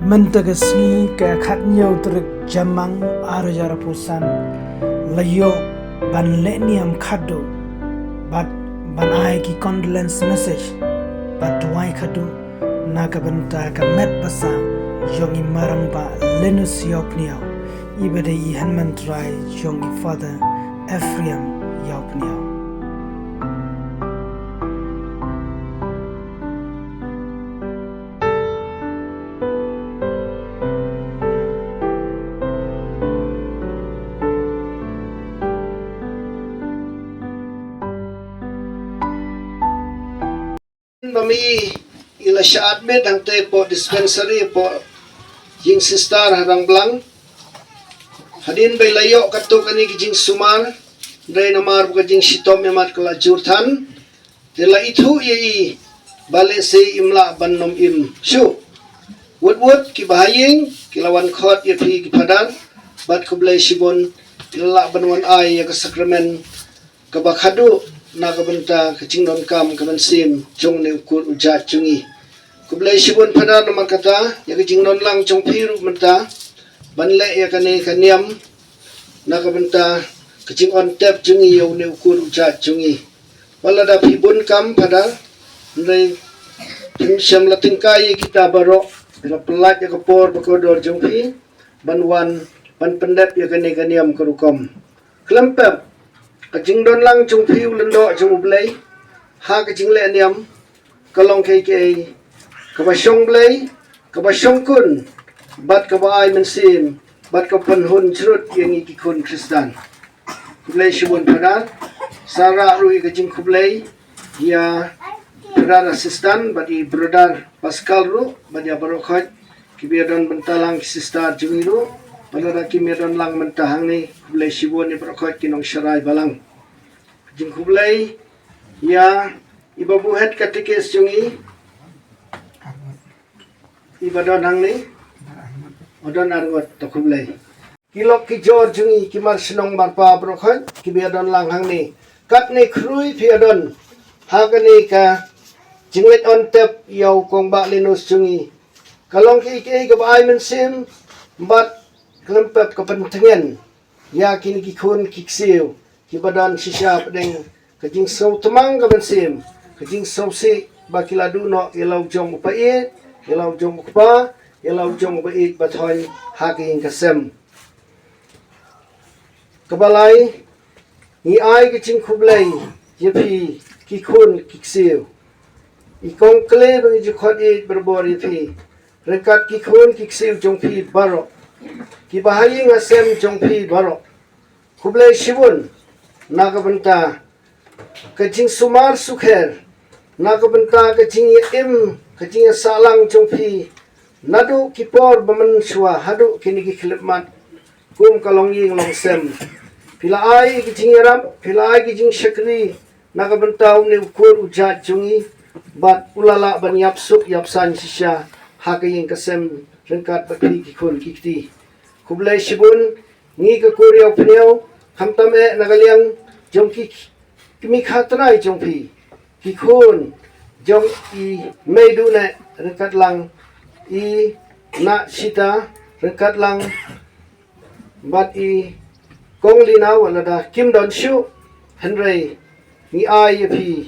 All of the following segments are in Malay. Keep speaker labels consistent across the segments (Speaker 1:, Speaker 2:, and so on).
Speaker 1: Mentegasni ke khatnyau truk jamang arjara pusan layo ban leniam khado bat ban ai ki condolence message bat tuai khado naga banta ka met basa yongi marang ba lenus yopniao ibade I hanman try yongi father Ephraim yopniao.
Speaker 2: Mami ila siya admit ang te po dispensary po jing sister harang blang hadin bay layo kato kani kijing sumar day namar buka jing sitom yamat kala jurtan tila itu yai balik se imla bannom im syu wud ki bahaying kilawan khot ya pi kipadan bat kublay sibon ila banwan ay ya ka sakramen kabakhadu nakabenta kacing don kam kamansim jong ne ukur ujat jungi kublai sibun pada nomor kata ya kacing don lang jong piru menta banle ya kane kaniam nakabenta kacing on tap jungi yo ne ukur ujat jungi wala da pibun kam pada ndai syam latingkai kita barok bila pelat ya kapor bakodor jong pi banwan ban pendap ya kane kaniam karukom kelempep kacing don lang chung piu lendo chung blay ha kacing le niam kalong kay kabasong blay kabasong kun bat kabay mensim bat kapanhun churut yang ikikun Kristan kublay shibun pada sara rui kacing kublay ya brother assistant badi brother Pascal ru badi barokhat kibiadon bentalang sister jungiru balada kimedon lang mentahang ni kublay shibun ni barokhat kinong syarai balang jing kublay ya ibabuhet katikis jungi ibadon hang ni odon argot to kublay kilok kijor jungi kimar sinong marpa barokhat kibiadon lang hang ni kat ni krui piadon hagani ka jinglet on tap yaw kong ba linus jungi kalong ki ka ba mensim bat kelempet kepentingan ya kini kikun kiksiu kibadan sisya pedeng kajing sau temang kabensim kajing sau si bakiladu no ilau jong upait ilau jong ukpa ilau jong upait bathoy haking kasem kabalai ni ai kajing kublay yepi kikun kiksiu ikong kle bang jukhot it berbor yepi rekat kikun kiksiu jong pi barok kibahayi ngasem jong pi barok kublay shibun nakabenta kacing sumar sukher nakabenta kacing im kacing salang jongpi nadu kipor baman shwa hadu kini kiklipmat kum kalong ying long sem pila ai kacing ram pila ai kacing syakri nakabenta umne ukur ujat jungi bat ulala ban yapsuk yapsan sisya hakaying kasem rengkat bakri kikun kikti kublay shibun ngi kakuryaw pniyaw hamtam nagaliang jong kimi khatrai jong pi kikun jong I meidu ne rekat lang I na sita rekat lang bat I kong lina wala da kim don shu henry ni ai pi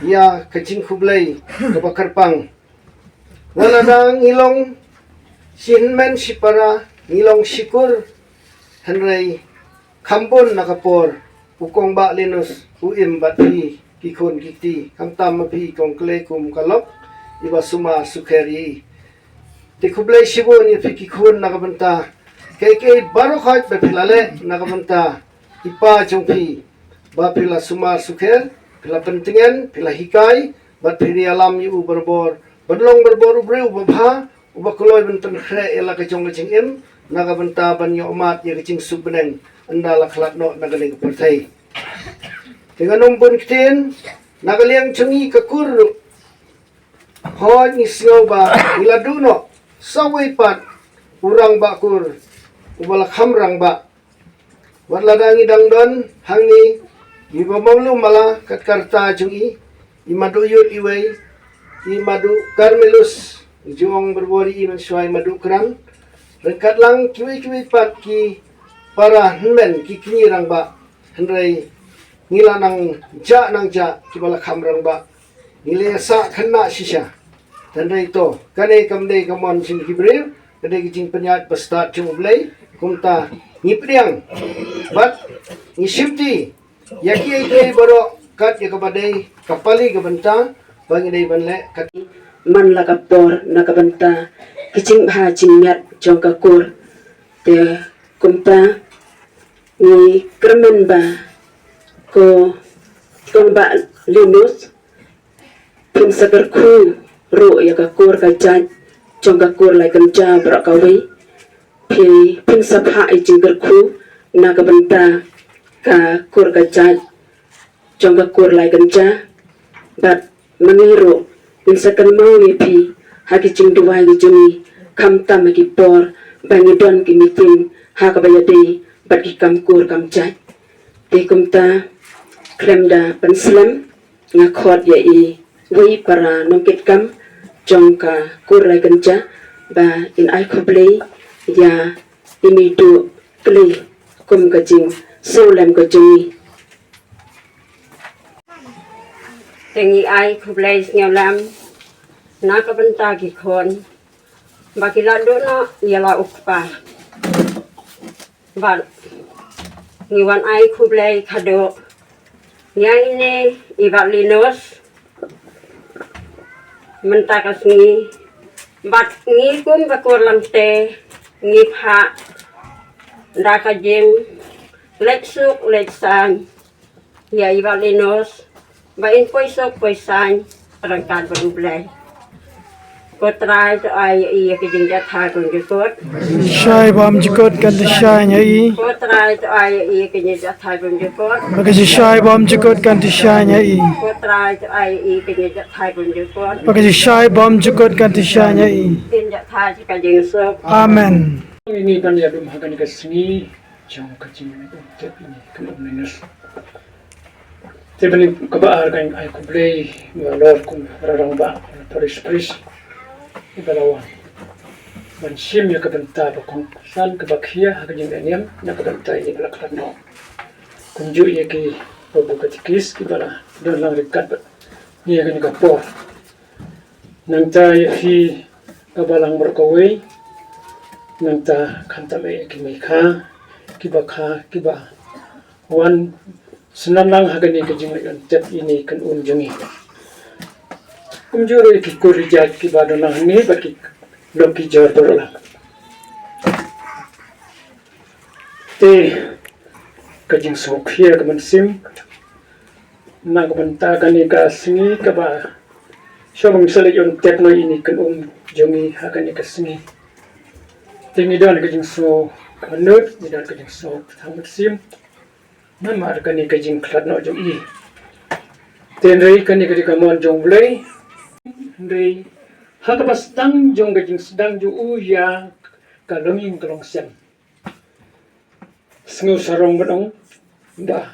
Speaker 2: ya kacing kublay kabakar pang wala da ngilong sinmen sipara ngilong sikur henry kampun nakapor ukong ba linus uim bat pi kikun kikti kamtam mapi kong kle kum kalok iba suma sukheri ti kublay shibun ni kikun nakabenta kay barokhat ba pilale nakabenta ipa jongpi ba pila suma sukher pila pentingan pila hikay bat pili alam yu berbor badlong berbor ubreu babha ubakuloy benten khre ela kajong kajing im nakabenta banyo umat ya kajing subneng anda laklat no nagaling pertai dengan nombor kitin nagaliang chungi kakur hon isyo ba iladu no saway pat urang bakur ubalak hamrang ba wadladangi dangdon hangni ibamawlu mala katkarta chungi imaduyut iway imadu Carmelus juang berbori mensuai madu kerang rekat lang kiwi pat ki para men ki kini rang ba hendrai ngila nang ja ki bala kham rang ba ngile sa khanna shisha hendrai to kane kamde kamon sin kibril kade ki jing penyat pasta chung blai kumta ngipriang bat ngisipti yaki ai boro kat ya kabadai kapali kabanta bangi dei banle kat
Speaker 3: man la kapor na kabanta kicing ha cingnyat jong kakur te kumpa ni kermen ba ko tong ba linus pin sabar ku ro ya kakur ka jan jong kakur lai kamja bra kawi pin sabha I jingger ku na kabanta ka kur ka jan jong kakur lai kamja bat mangiro insakan mau pi haki cing duwai gi jumi kam tam gi por bangi don gi mitin ha ka bayade bat gi kam kur kam jaj te kumta kremda penslam nga khot ya I wi para nongket kam jong ka kur lai kancha ba in ai khoblei ya imidu kli kum ka jing solam ka jumi tengi ai khoblei nglam na ka banta ki khon bakila do na yala ukpa ba ngiwan ai khoblei khado yang ini ibalinos mentakas ngi bat ngi kum bakur lamte ngi pha daka jing leksuk leksan ya ibalinos ba in poisan rangkan berublai ko try to ai ke jing ja tha kun ke kot
Speaker 1: Shai bam jikot kan the shai nyai.
Speaker 3: ko try to ai ke jing ja tha kun ke kot
Speaker 1: Bagasi shai bam jikot kan the shai nyai.
Speaker 3: ko try to ai ke jing ja tha kun ke kot
Speaker 1: Bagasi shai bam jikot kan the shai nyai.
Speaker 3: tin ja tha ka jing so
Speaker 1: Amen.
Speaker 4: Ini kan ya belum akan kesini jauh kecil untuk ini kalau minus. Tapi kebaar kan aku beli malor kum rarang ba paris ibalawan. Mansim ya kebenta bakong san kebakia hagajing daniam na kebenta ini belakang no. Kunju ya ki bobo katikis ibala dan lang rikat ni akan kapor. Nang ta ya fi kabalang berkawai nang ta kanta me ki mekha kiba wan senang lang hagani ke jing yon tep ini kan unjungi kumjuro ki kurijat ki badalang ni baki loki jor dorlang te kajing sokhia kaman sim na kabanta kani ka singi ka ba shobang sale yon tep no ini kan jungi hagani ka singi tingi don kajing so kanut ni don kajing so thamat sim namar kani kajing klat no jong I tenrei kani kadi kamon jong blai rei hakapas tang jong kajing sedang ju uya kalonging kalong sem sengu sarong bedong ba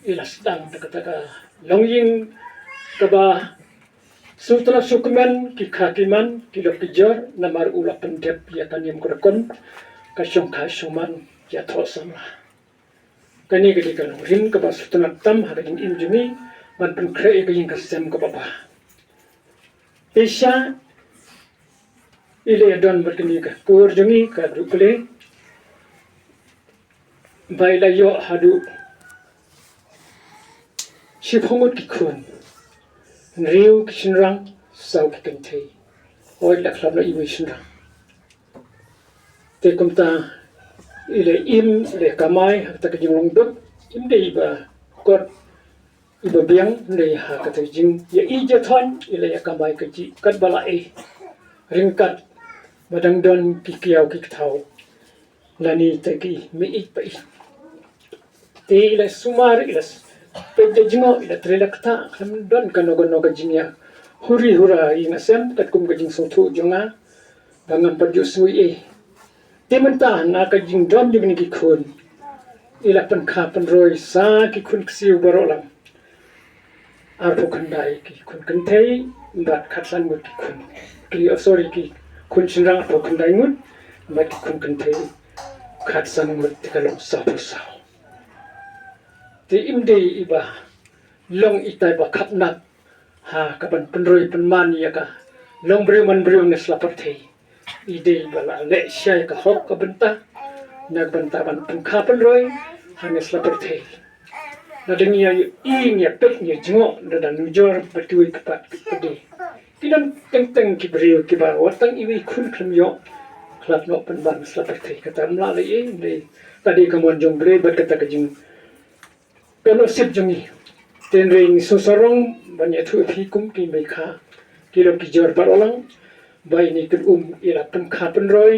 Speaker 4: ila sedang taka longing kaba sutra sukman ki khakiman ki lokijor namar ula pendep ya kanyam kurakon kasyong kasyuman ya thosam kani kadi kalong rin kaba sutra tam haging injumi man pen kre kajing kasem kaba Isya ile don berkini ka kur jungi ka dukle baila yo hadu shibhongut ki kun riu kishinrang sau ki kentei oi la klab na iwi shinrang te kumta ile im le kamai ta ka jingrong duk im de iba kot iba biang le ha ka ta jing ya I jathon ile ya kamai ka ji kat bala e ringkat badang don ki kiau ki thau lani ta ki mi I pa I te ile sumar ile pe jingo ile trelakta kham don kanogono ka jingya huri hura I ngasem kat kum ka jing sotu jonga bangam paju sui e tementa na ka jing don jing ni ki khun ila pan kha pan roi sa ki khun ksiu barolang arpo khandai ki khun kanthei bat khatlan mut ki khun sorry ki kun chinrang po kun dai ngut ma ki kun kan thei khat san ngut ti ka long sa pu sa ti im dei iba long itai ba khap nak ha ka ban penroi penman ya ka long breu man breu ne slapar thei i dei ba la le shai ka hok ka benta nak benta ban pengkha penroi ha ne slapar thei na dengia i nya pek nya jingo na dan nujor batui ka pat pedi kinan teng ki breu ki ba watang iwi kun khlem yo khlap no penban slapar thei kata mla le i dei tadi kamon jong breu bat kata ka jing pelo sip jongi ten ring susorong banyak tu phi kum ki mai kha kilo ki jor parolang bai ni kun ila pen kha pen roi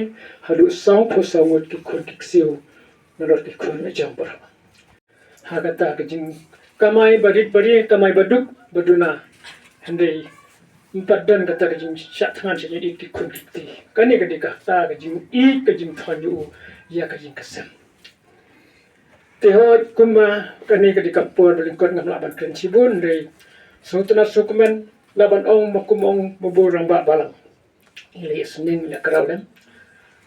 Speaker 4: hadu sang pho sangot ki khur ki siu nalor ki khur na jam par ha kata ka jing kamai badit bari kamai baduk baduna handai empat dan kata ka jing syak tangan se jadi ki khur ki ti kani ka dika ta ka jing I ka jing thanju ya ka jing kasam Tehot kuma kani ka dikapur berlingkot ngam laban kren sibun dari sutuna sukumen laban ong makumong maburang ba balang ili senin ya kerau dan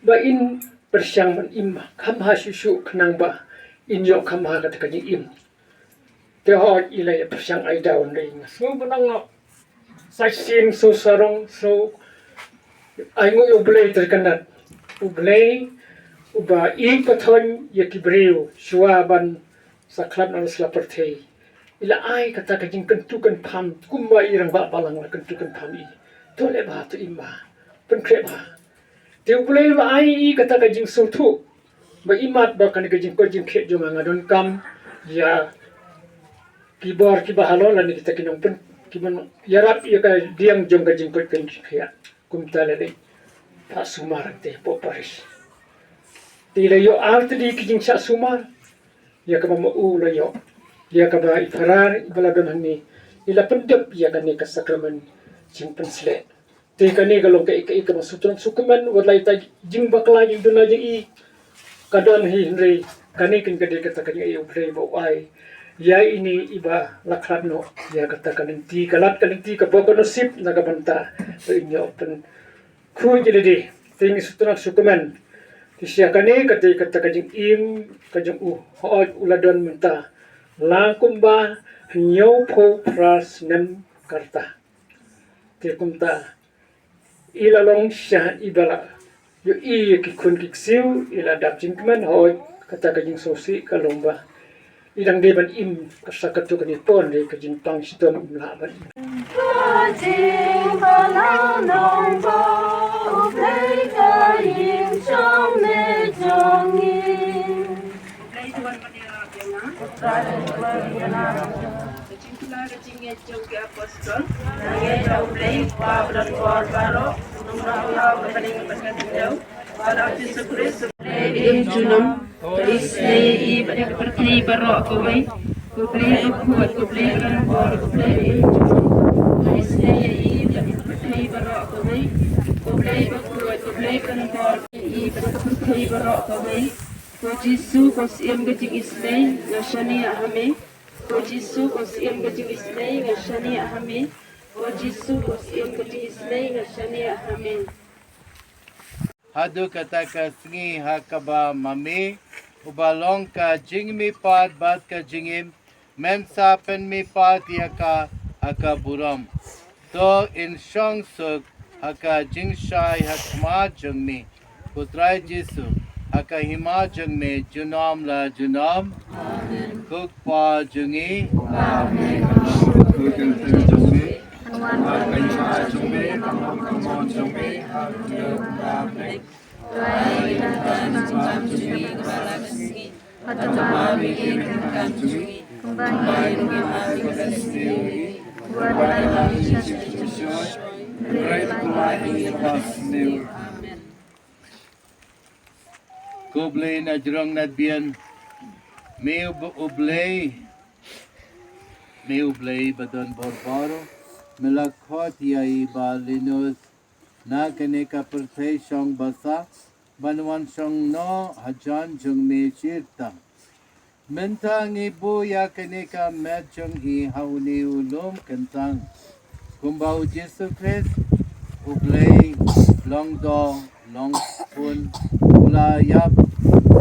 Speaker 4: ba in persyang man im kam ha susu kenang ba in yo kam ha kata kaji im tehot ilai persyang ai daun dari so benang sai sin so sarong so ai ngu ublei terkenat ublei uba I kathon ya kibreu shuaban saklat na slapar thei ila ai kata ka jing kentu kan pham kumba irang ba balang la kentu kan pham I tole ba tu imba pen kre ba te ulei ba ai I kata ka jing sultu ba imat ba kan ka jing ko jing khe joma ngadon kam ya kibor ki ba halo la ni kita kinong pen kiman yarap ya ka diang jong ka jing ko pen khia kum tale dei pa sumarak te po paris Tila yo arte di kijing sa sumar ya ka maula yo ya ka ba ifarar ibalagan ni ila pendep ya ka ni ka sakramen jing pensle te ka ni galong ka ika masutran sukuman wadlay ta jing bakla jing duna jing I kadon hi henry kani kin ka de ka ta kanya I play bo ai ya ini iba lakhat no ya ka ta kanin ti kalat kanin ti ka bogono sip na ka banta inyo pen khu jili ting sutran sukuman Kisya kani kati kata kajing im kajing hooj uladon menta langkumba nyau po pras nem karta kumta ilalong siya ibala yo I ki kun kiksiu ila dap jingkman hooj kata kajing sosi kalomba idang deban im kasakatu kani pon de kajing pang sitom imlaban
Speaker 5: Kajing palang nong bo ublay kaying trong me jongin
Speaker 6: Ublay tuan panirap yan ha?
Speaker 5: Ublay tuan panirap
Speaker 6: Kajing pula kajing yajong ke apostol Nangyayaw ublay pabulan kuar baro Nung naulaw kapaling kapaskatin daw Para atin sa Kris Ublay junam Isnay ibadak pertay baro ako way Ublay ukuat ublay karambor ublay Isnay ibadak pertay baro ako way Ublay ukuat ublay karambor ibadak pertay baro ako way Ko Jisu ko siyam gajing isnay Ngashani ahame Ko Jisu ko siyam gajing isnay Ngashani ahame Ko Jisu ko siyam gajing isnay Ngashani ahame
Speaker 7: Hadu kata ka singi hakaba mami ubalong ka jingmi pat bat ka jingim mensa pen mi pat yaka haka buram to in shong suk haka jingshai hakma jungmi putrai Jisu haka hima jungme junam la junam kukpa jungi Kublay na jurong nadbian may ublay badon borboro melakot yai balinos na kaneka pertay siyang basa banwan siyang no hajan jung me chirta mentang ibu ya kaneka medjong hi hauni ulum kentang kumbau Jesu Christ ublay long do, long pun, ula yap,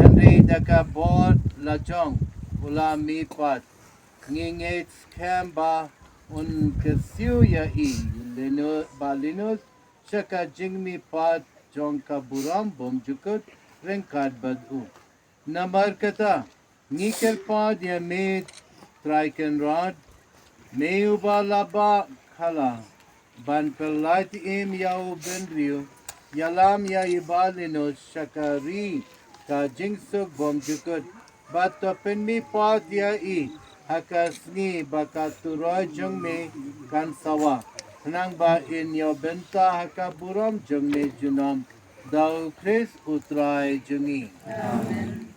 Speaker 7: Henry daka board la jong, ula mi pat, ngingit kamba, un kesiu ya i, lino balinus, shaka jingmi pat, jong kaburam, bom jukut, rengkat badu. Namar kata, ngikel pad ya me traiken rod, me ubalaba khala, ban pelait im yau benriu, yalam ya ibalinus, shakari, ka jingsuk bom jukut, bato penmi pad ya i, hakasni bakaturoy jong me kan sawa. Nang ba in yo benta hakaburam jong me junam, daw Chris utray jungi. Amen.